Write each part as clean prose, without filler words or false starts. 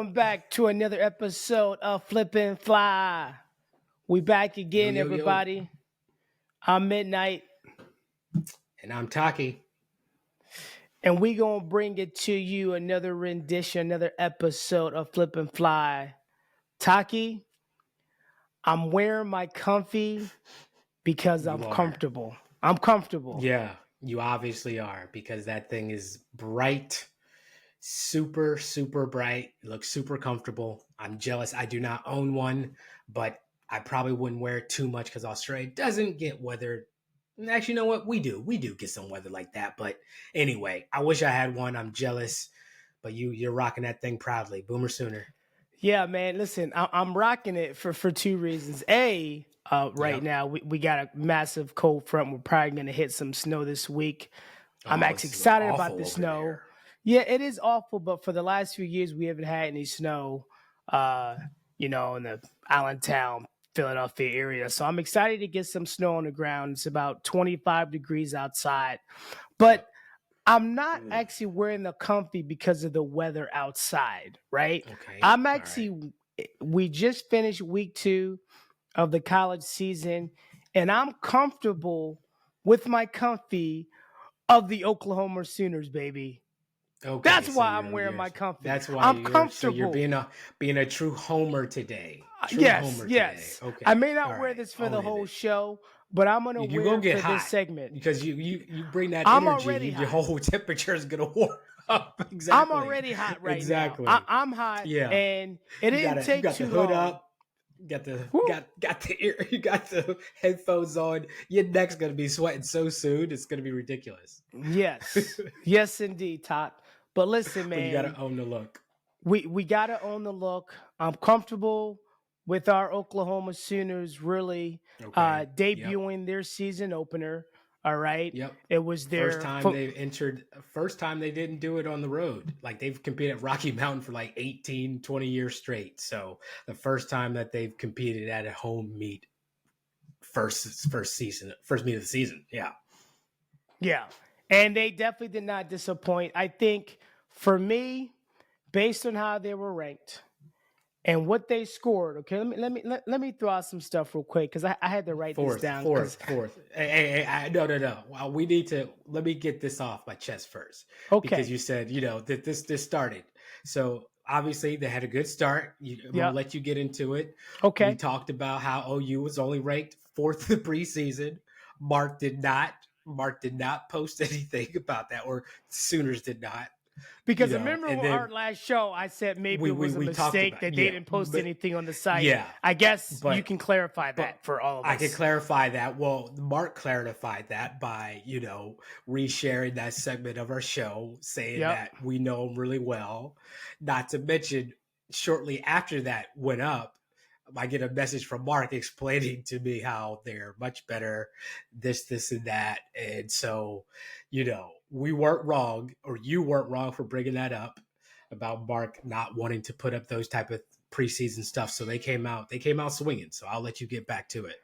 Welcome back to another episode of Flip&Fly. We back again, Yo, yo, yo. everybody. I'm Midnight, And I'm Taqiy. and we gonna bring it to you another rendition, another episode of Flip&Fly. Taqiy, I'm wearing my comfy because I'm You are. comfortable. I'm comfortable. Yeah, you obviously are because that thing is bright, super, super bright. It looks super comfortable. I'm jealous. I do not own one, but I probably wouldn't wear it too much because Australia doesn't get weather. Actually, you know what? We do. We do get some weather like that. But anyway, I wish I had one. I'm jealous. But you're rocking that thing proudly. Boomer Sooner. Yeah, man. Listen, I'm rocking it for two reasons. Right now we got a massive cold front. We're probably gonna hit some snow this week. I'm actually excited about the snow. There. Yeah, it is awful, but for the last few years we haven't had any snow. In the Allentown, Philadelphia area. So I'm excited to get some snow on the ground. It's about 25 degrees outside, but I'm not actually wearing the comfy because of the weather outside, right? Okay. I'm actually, we just finished week 2 of the college season, and I'm comfortable with my comfy of the Oklahoma Sooners, baby. Okay, That's so why I'm wearing my comfy. That's why I'm comfortable. So you're being a true homer today. Yes. Okay. I may not All wear right. this for the whole show, but I'm gonna You're wear gonna get it for hot this segment because you bring that I'm energy. already Your hot. whole temperature is gonna warm up. Exactly. I'm already hot right Exactly. now. I'm hot. Yeah. And it didn't take you got too the hood long. up. Got the ear. You got the headphones on. Your neck's gonna be sweating so soon. It's gonna be ridiculous. Yes. Yes, indeed, Todd. But listen, man. But you gotta own the look. We gotta own the look. I'm comfortable with our Oklahoma Sooners really debuting their season opener. All right. Yep. It was their first time they didn't do it on the road. Like they've competed at Rocky Mountain for like 18, 20 years straight. So the first time that they've competed at a home meet first meet of the season. Yeah. Yeah. And they definitely did not disappoint. I think for me, based on how they were ranked and what they scored, okay, let me throw out some stuff real quick because I had to write this down. Fourth. Hey, no. Well, we need to let me get this off my chest first. Okay. Because you said, that this started. So obviously they had a good start. I'm gonna let you get into it. Okay. We talked about how OU was only ranked 4th in the preseason. Mark did not post anything about that, or Sooners did not. Because remember our last show, I said maybe it was a mistake that they didn't post anything on the site. Yeah. I guess you can clarify that for all of us. I can clarify that. Well, Mark clarified that by, resharing that segment of our show, saying that we know him really well. Not to mention, shortly after that went up, I get a message from Mark explaining to me how they're much better, this, and that. And so, we weren't wrong, or you weren't wrong for bringing that up about Mark not wanting to put up those type of preseason stuff. So they came out swinging. So I'll let you get back to it.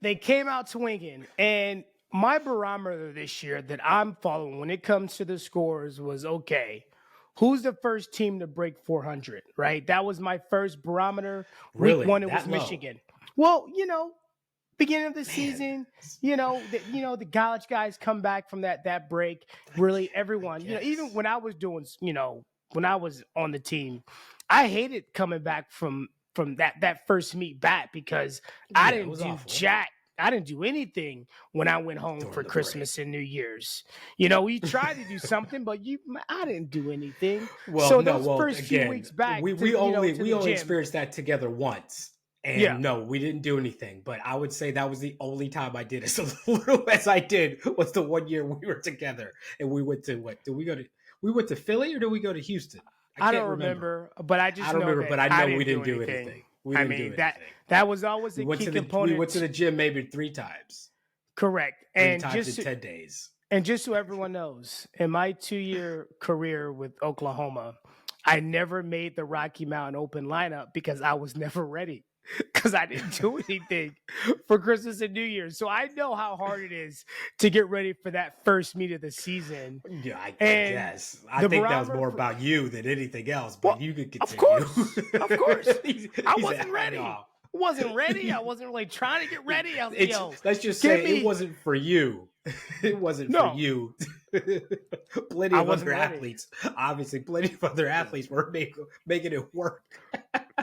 They came out swinging. And my barometer this year that I'm following when it comes to the scores was, okay, who's the first team to break 400, right? That was my first barometer. Really? Week 1, it was low? Michigan. Well, beginning of the season, the college guys come back from that break. Really, everyone, even when I was doing, when I was on the team, I hated coming back from that first meet back because I didn't do jack. I didn't do anything when I went home for Christmas and New Year's. We tried to do something, but I didn't do anything. Well, so those first few weeks back, we only experienced that together once. And no, we didn't do anything. But I would say that was the only time I did as little as I did was the 1 year we were together. And we went to we went to Philly, or did we go to Houston? I don't remember, but I just know we didn't do anything. That was always a key component. We went to the gym maybe 3 times. Correct. 3 times in 10 days. And just so everyone knows, in my 2-year career with Oklahoma, I never made the Rocky Mountain Open lineup because I was never ready. because I didn't do anything for Christmas and New Year's. So I know how hard it is to get ready for that first meet of the season. Yeah, I And guess. I the think that was barometer more for- about you than anything else, but Well, you could of continue. course. I He wasn't said, ready. "No." Wasn't ready. I wasn't really trying to get ready. I was like, yo, Let's just give say me. it wasn't for you. It wasn't for No, you. Plenty I of wasn't other ready. athletes, obviously, plenty of other athletes were making it work.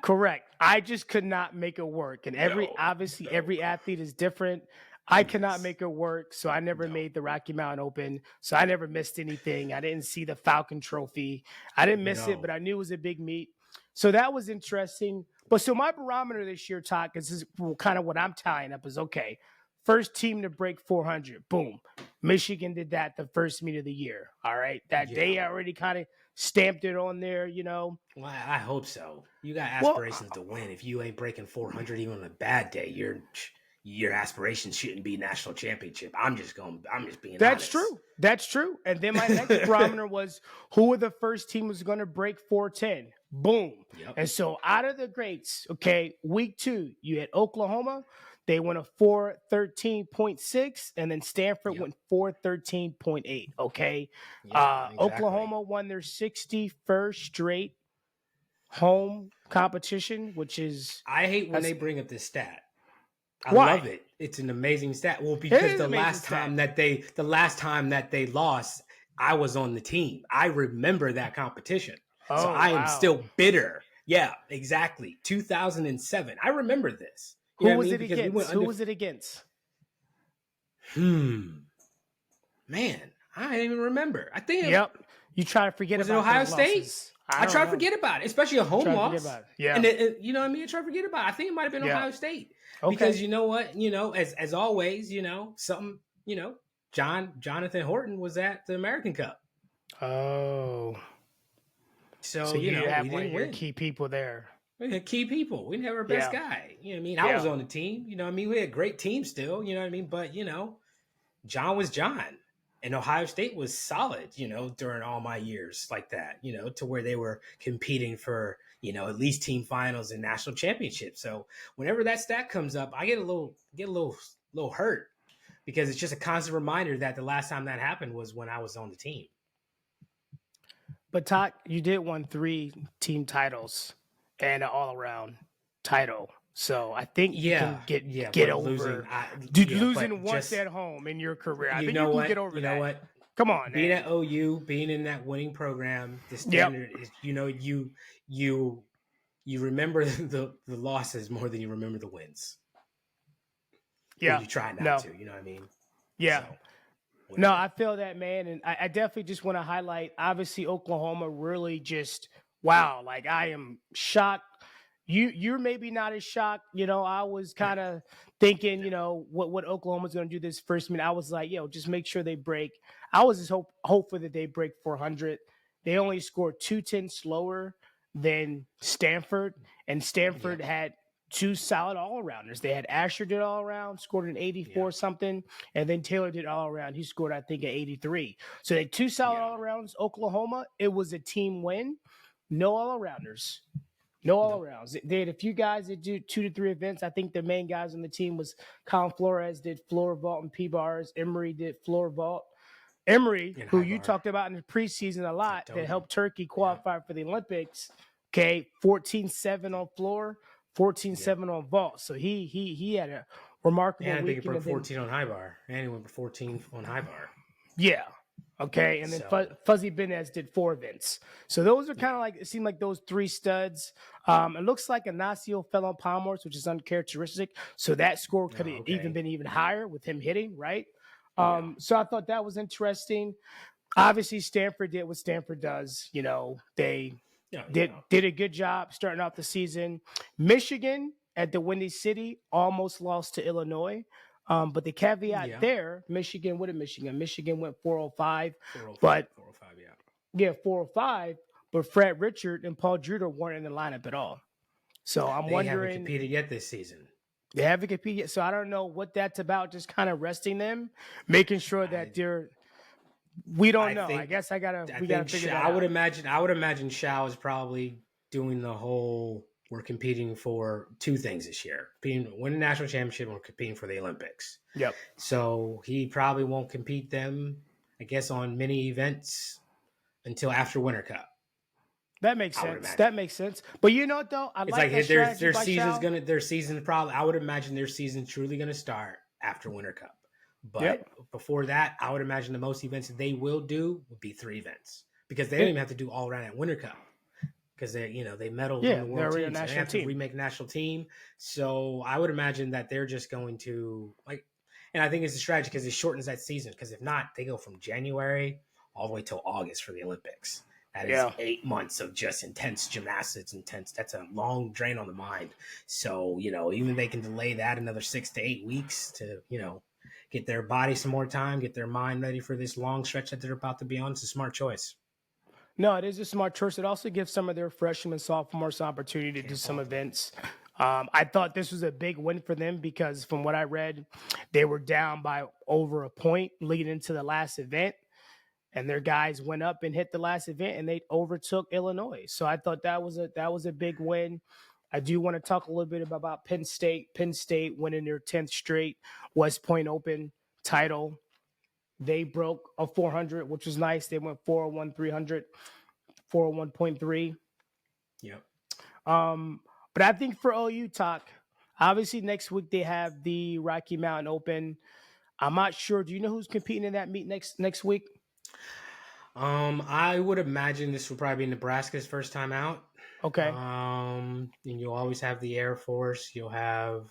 Correct. I just could not make it work. And obviously every athlete is different. I cannot Yes. make it work. So I never No. made the Rocky Mountain Open. So I never missed anything. I didn't see the Falcon Trophy. I didn't miss it, but I knew it was a big meet. So that was interesting. But so my barometer this year, Todd, this is kind of what I'm tying up is okay. First team to break 400. Boom. Michigan did that the first meet of the year. All right. That day I already kind of stamped it on there, you know. Well, I hope so. You got aspirations to win. If you ain't breaking 400 even on a bad day, your aspirations shouldn't be national championship. I'm just being honest. True. That's true. And then my next barometer was who were the first team was going to break 410. Boom. Yep. And so out of the greats, okay, week 2, you had Oklahoma. They went a 413.6, and then Stanford went 413.8. Okay. Exactly. Oklahoma won their 61st straight home competition, which is I hate when they bring up this stat. I Why? love it. It's an amazing stat. Well, because the last time that they lost, I was on the team. I remember that competition. So I am still bitter. Yeah, exactly. 2007. I remember this. Who was it against? Who was it against? Man, I didn't even remember. I think You try to forget about it. Ohio State? Losses. I try to forget about it, especially a home loss. Yeah. And you know what I mean? I try to forget about it. I think it might have been Ohio State. Okay. Because you know what? You know, as always, you know, something, you know, Jonathan Horton was at the American Cup. Oh. So you know, have we one didn't of your win. key people there. We had key people. We didn't have our best guy. You know what I mean? I was on the team. You know what I mean? We had a great team still. You know what I mean? But, you know, John was John. And Ohio State was solid, you know, during all my years like that, you know, to where they were competing for, you know, at least team finals and national championships. So whenever that stat comes up, I get a little hurt because it's just a constant reminder that the last time that happened was when I was on the team. But Todd, you did win 3 team titles and an all-around title. So I think you can get over losing once at home in your career. I think you can get over that. You know what? Come on, being at OU, being in that winning program, the standard is, you know, you remember the losses more than you remember the wins. Yeah, or you try not to. You know what I mean? Yeah. So, no, I feel that, man, and I definitely just want to highlight. Obviously, Oklahoma really just wow. Like I am shocked. You're maybe not as shocked. You know, I was kind of thinking, you know, what Oklahoma's going to do this first minute. I was like, just make sure they break. I was just hopeful that they break 400. They only scored 210 slower than Stanford, and Stanford had 2 solid all-arounders. They had Asher did all-around, scored an 84 something, and then Taylor did all-around. He scored, I think, an 83. So they had 2 solid all-arounds. Oklahoma, it was a team win. No all-arounders. No all-arounds. They had a few guys that do 2 to 3 events. I think the main guys on the team was Colin Flores did floor vault and P-bars. Emre did floor vault. Emre, who you talked about in the preseason a lot, that helped Turkey qualify for the Olympics, 14-7 on floor, 14-7 on vault. So he had a remarkable week. And I think he broke 14 on high bar. And he went for 14 on high bar. Yeah. Okay, and then Fuzzy Benez did 4 events. So those are kind of like, it seemed like those 3 studs. It looks like Ignacio fell on Palmers, which is uncharacteristic. So that score could have even been even higher with him hitting, right? So I thought that was interesting. Obviously, Stanford did what Stanford does. You know, they did a good job starting off the season. Michigan at the Windy City almost lost to Illinois. But the caveat there, Michigan, what did Michigan? Michigan went 405. 405. But Fred Richard and Paul Druder weren't in the lineup at all. So I'm wondering. They haven't competed yet this season. They haven't competed yet. So I don't know what that's about, just kind of resting them, making sure that they're. We don't know. I guess we gotta figure that out. I would imagine Shao is probably doing the whole we're competing for two things this year: win a national championship, and we're competing for the Olympics. Yep. So he probably won't compete them, I guess, on many events until after Winter Cup. That makes sense. That makes sense. But you know what though? It's like their season's probably. I would imagine their season's truly gonna start after Winter Cup. But before that, I would imagine the most events that they will do would be 3 events because they don't even have to do all around at Winter Cup because they medaled in the world team. So they have to remake national team. So I would imagine that they're just going to and I think it's a strategy because it shortens that season. Because if not, they go from January all the way till August for the Olympics. That is 8 months of just intense gymnastics, That's a long drain on the mind. So, even if they can delay that another 6 to 8 weeks to, get their body some more time, get their mind ready for this long stretch that they're about to be on, it's a smart choice. No, it is a smart choice. It also gives some of their freshmen and sophomores opportunity to do some events. I thought this was a big win for them because from what I read, they were down by over a point leading into the last event. And their guys went up and hit the last event, and they overtook Illinois. So I thought that was a big win. I do want to talk a little bit about Penn State. Penn State winning their 10th straight West Point Open title. They broke a 400, which was nice. They went 401, 300, 401.3. Yep. But I think for OU, obviously next week they have the Rocky Mountain Open. I'm not sure. Do you know who's competing in that meet next week? I would imagine this will probably be Nebraska's first time out. Okay. And you'll always have the Air Force. You'll have,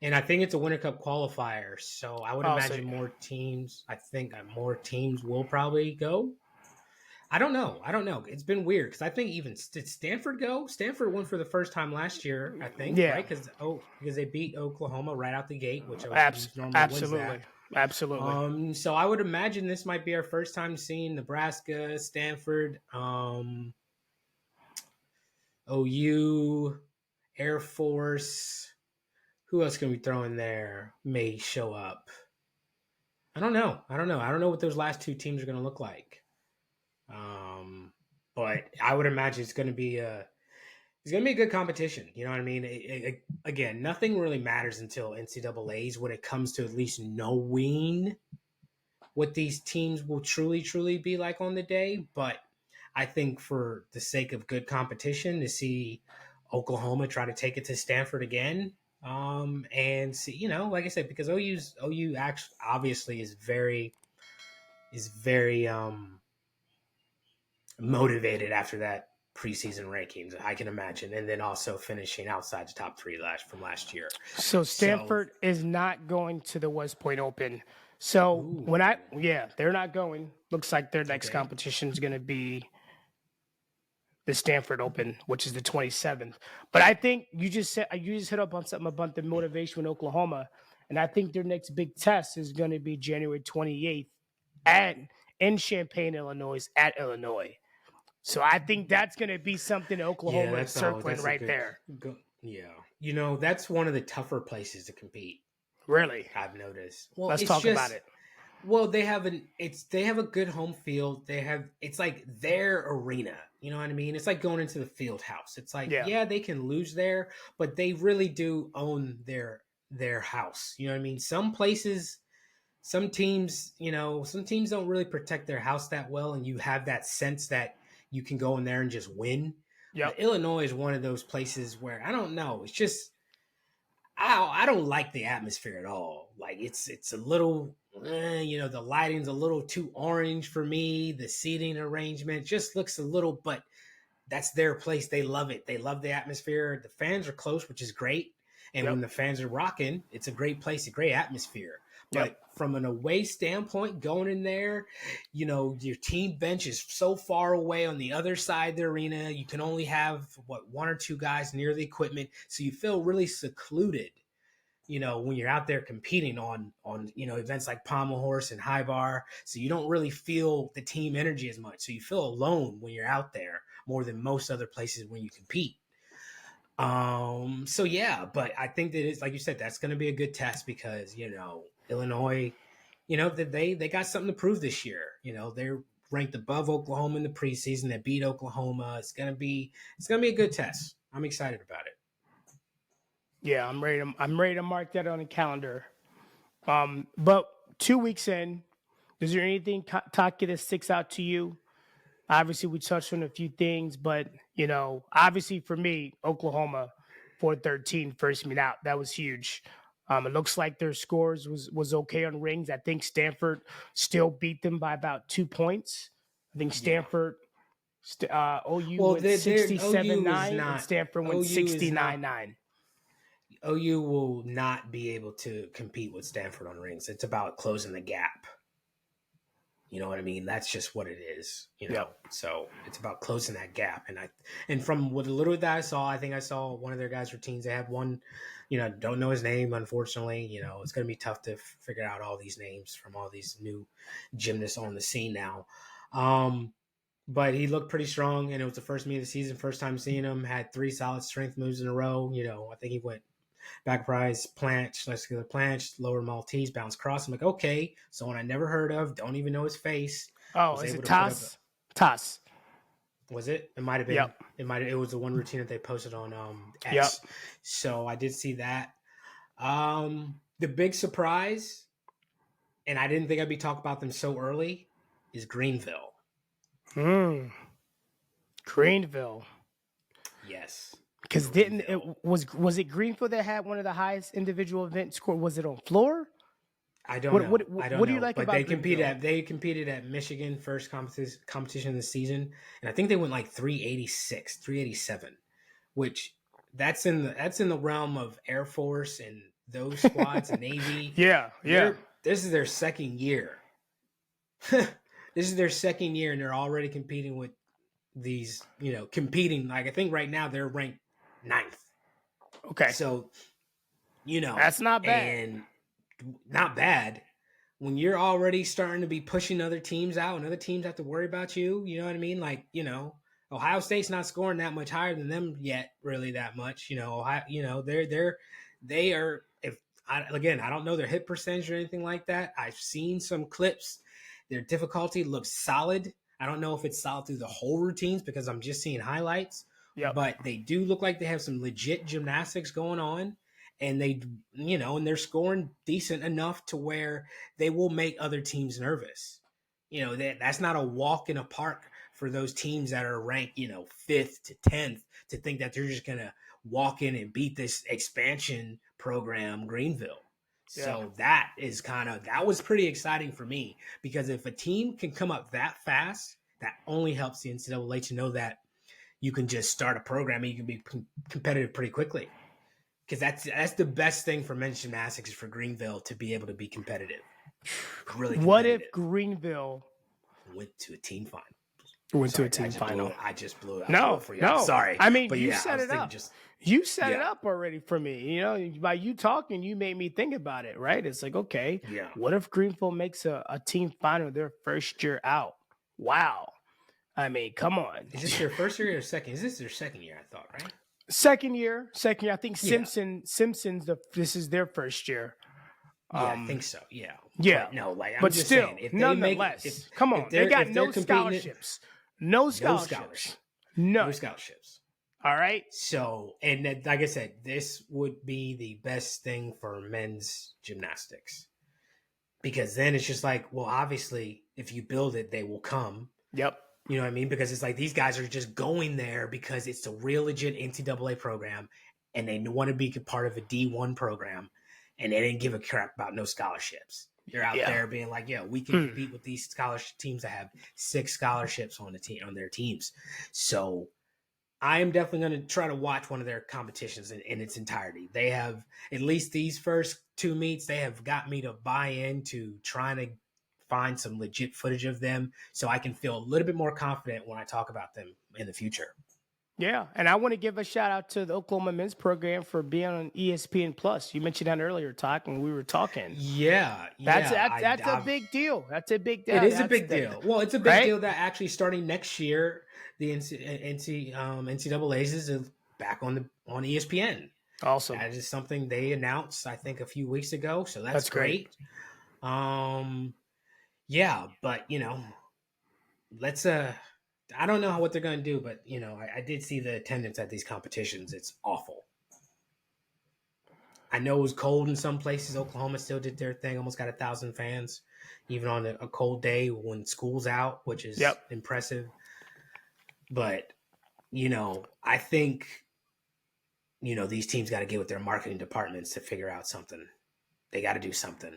and I think it's a Winter Cup qualifier. So I would imagine more teams. I think more teams will probably go. I don't know. It's been weird because I think did Stanford go? Stanford went for the first time last year, I think. Yeah. Right? Because they beat Oklahoma right out the gate, which absolutely. Absolutely. So I would imagine this might be our first time seeing Nebraska, Stanford, OU, Air Force. Who else can we throw in there? May show up. I don't know. I don't know what those last 2 teams are going to look like. But I would imagine it's going to be a good competition. You know what I mean? Again, nothing really matters until NCAAs when it comes to at least knowing what these teams will truly, truly be like on the day. But I think for the sake of good competition, to see Oklahoma try to take it to Stanford again, and see, like I said, because OU actually obviously is very motivated after that preseason rankings, I can imagine, and then also finishing outside the top 3 from last year. So Stanford is not going to the West Point Open. So they're not going. Looks like their next competition is going to be the Stanford Open, which is the 27th. But I think you just hit up on something about the motivation in Oklahoma, and I think their next big test is going to be January 28th in Champaign, Illinois, at Illinois. So I think that's going to be something Oklahoma is circling there. Yeah. That's one of the tougher places to compete. Really? I've noticed. Well, let's talk about it. Well, they have a good home field. It's like their arena. You know what I mean? It's like going into the field house. It's like, they can lose there, but they really do own their house. You know what I mean? Some places, some teams don't really protect their house that well, and you have that sense that you can go in there and just win. Yep. Illinois is one of those places where I don't know. It's just I don't like the atmosphere at all. Like it's a little, the lighting's a little too orange for me. The seating arrangement just looks a little, but that's their place. They love it. They love the atmosphere. The fans are close, which is great. And when the fans are rocking, it's a great place, a great atmosphere. But from an away standpoint, going in there, your team bench is so far away on the other side of the arena. You can only have, 1 or 2 guys near the equipment. So you feel really secluded, when you're out there competing on events like Pommel Horse and High Bar. So you don't really feel the team energy as much. So you feel alone when you're out there more than most other places when you compete. But I think that it's like you said, that's going to be a good test because, Illinois, they got something to prove this year. They're ranked above Oklahoma in the preseason. They beat Oklahoma. It's gonna be a good test. I'm excited about it. Yeah, I'm ready to mark that on the calendar. But 2 weeks in, is there anything, Taqiy, that sticks out to you? Obviously, we touched on a few things, but obviously for me, Oklahoma 4-13 first meet out. That was huge. It looks like their scores was okay on rings. I think Stanford still beat them by about 2 points. I think Stanford, OU went 67-9, and Stanford went 69-9. OU will not be able to compete with Stanford on rings. It's about closing the gap. You know what I mean? That's just what it is, Yep. So it's about closing that gap. And from what little that I saw, I think I saw one of their guys' routines. They have one, don't know his name, unfortunately. It's going to be tough to figure out all these names from all these new gymnasts on the scene now. But he looked pretty strong, and it was the first meet of the season, first time seeing him, had 3 solid strength moves in a row. I think he went back prize, planche, muscular planche, lower Maltese, bounce cross. I'm like, okay, someone I never heard of, don't even know his face. Oh, is it Toss? Toss. Was it? It might have been. Yep. It was the one routine that they posted on X. Yep. So I did see that. The big surprise, and I didn't think I'd be talking about them so early, is Greenville. Greenville. Yes. Because was it Greenville that had one of the highest individual event score? Was it on floor? I don't know. What do you like about Greenville? They competed at Michigan first competition this season, and I think they went like 386, 387, which that's in the realm of Air Force and those squads and Navy. Yeah. This is their second year. This is their second year, and they're already competing with these, competing. Like, I think right now they're ranked 9th. Okay. So, that's not bad. And not bad when you're already starting to be pushing other teams out and other teams have to worry about you. You know what I mean? Like, Ohio State's not scoring that much higher than them yet, really that much. Ohio, they are, I don't know their hit percentage or anything like that. I've seen some clips. Their difficulty looks solid. I don't know if it's solid through the whole routines because I'm just seeing highlights. Yep. But they do look like they have some legit gymnastics going on. And they, and they're scoring decent enough to where they will make other teams nervous. That's not a walk in a park for those teams that are ranked, 5th to 10th to think that they're just going to walk in and beat this expansion program, Greenville. Yeah. So that was pretty exciting for me because if a team can come up that fast, that only helps the NCAA to know that you can just start a program and you can be competitive pretty quickly. Because that's the best thing for men's gymnastics is for Greenville to be able to be competitive. Really competitive. What if Greenville went to a team final? I just blew it out. No, for you. No. Sorry. I mean, you set it up. You set it up already for me. By you talking, you made me think about it, right? It's like, okay, what if Greenville makes a team final their first year out? Wow. I mean, come on. Is this their first year or second? Is this their second year, I thought, right? Second year. I think Simpson's this is their first year. I think so. Yeah. Yeah. But no, like I'm but just still, saying, if nonetheless, come on, they got no scholarships. No scholarships. No scholarships. All right. So, and then, like I said, this would be the best thing for men's gymnastics because then it's just like, well, obviously, if you build it, they will come. Yep. You know what I mean? Because it's like these guys are just going there because it's a real legit NCAA program and they want to be part of a D1 program and they didn't give a crap about no scholarships. They're out there being like, we can compete with these scholarship teams that have 6 scholarships on their teams. So I am definitely going to try to watch one of their competitions in its entirety. They have, at least these first 2 meets, they have got me to buy into trying to find some legit footage of them so I can feel a little bit more confident when I talk about them in the future. Yeah, and I want to give a shout out to the Oklahoma men's program for being on ESPN Plus. You mentioned that earlier, when we were talking. That's a big deal. That's a big deal. It is a big deal. Well, it's a big deal that actually starting next year, the NCAA's is back on ESPN. Awesome. That is something they announced, I think, a few weeks ago. So that's great. But let's I don't know what they're going to do, but I did see the attendance at these competitions. It's awful. I know it was cold in some places. Oklahoma still did their thing. Almost got 1,000 fans, even on a cold day when school's out, which is impressive. But, I think, these teams got to get with their marketing departments to figure out something. They got to do something.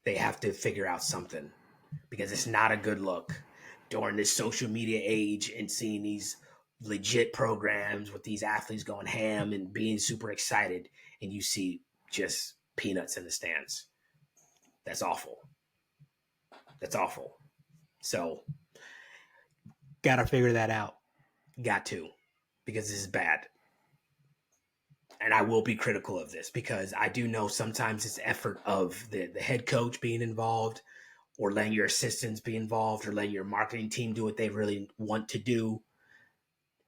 They have to figure out something because it's not a good look during this social media age and seeing these legit programs with these athletes going ham and being super excited, and you see just peanuts in the stands. That's awful. That's awful. So, got to figure that out. Got to, because this is bad. And I will be critical of this because I do know sometimes it's effort of the head coach being involved, or letting your assistants be involved, or letting your marketing team do what they really want to do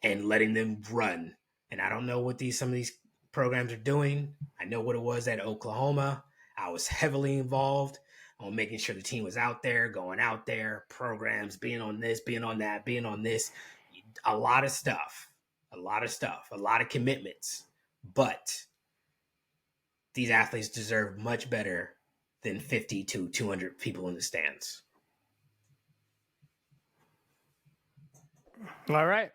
and letting them run. And I don't know what some of these programs are doing. I know what it was at Oklahoma. I was heavily involved on making sure the team was out there, going out there, programs, being on this, being on that, being on this. A lot of stuff, a lot of commitments. But these athletes deserve much better than 50 to 200 people in the stands. All right.